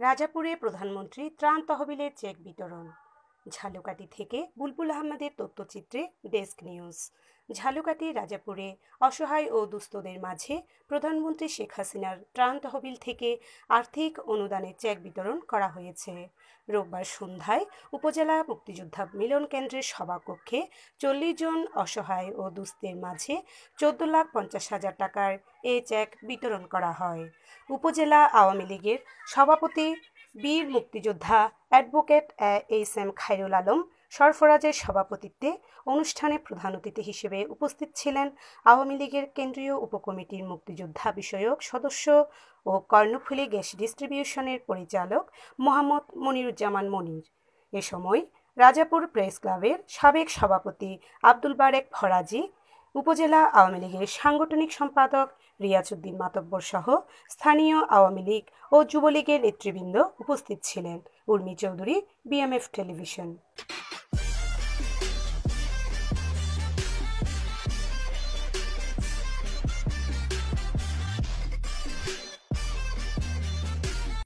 রাজাপুরে প্রধানমন্ত্রী ত্রাণ তহবিলের চেক বিতরণ। ঝালকাঠি থেকে বুলবুল আহমেদের তথ্যচিত্রে ডেস্ক নিউজ। ঝালকাঠি রাজাপুরে অসহায় ও দুস্থদের মাঝে প্রধানমন্ত্রী শেখ হাসিনার ত্রাণ তহবিল থেকে আর্থিক অনুদানের চেক বিতরণ করা হয়েছে। রোববার সন্ধ্যায় উপজেলা মুক্তিযোদ্ধা মিলন কেন্দ্রের সভাকক্ষে 40 জন অসহায় ও দুস্থদের মাঝে 14,50,000 টাকার এ চেক বিতরণ করা হয়। উপজেলা আওয়ামী লীগের সভাপতি বীর মুক্তিযোদ্ধা অ্যাডভোকেট এস.এম. খায়রুল আলম সরফরাজের সভাপতিত্বে অনুষ্ঠানে প্রধান অতিথি হিসেবে উপস্থিত ছিলেন আওয়ামী লীগের কেন্দ্রীয় উপকমিটির মুক্তিযোদ্ধা বিষয়ক সদস্য ও কর্ণফুলী গ্যাস ডিস্ট্রিবিউশনের পরিচালক মোহাম্মদ মনিরুজ্জামান মনির। এ সময় রাজাপুর প্রেস ক্লাবের সাবেক সভাপতি আব্দুল বারেক ফরাজি, উপজেলা আওয়ামী লীগের সাংগঠনিক সম্পাদক রিয়াজউদ্দিন মাতব্বর সহ স্থানীয় আওয়ামী লীগ ও যুবলীগের নেতৃবৃন্দ উপস্থিত ছিলেন। Urmi Chowdhury, BMF television.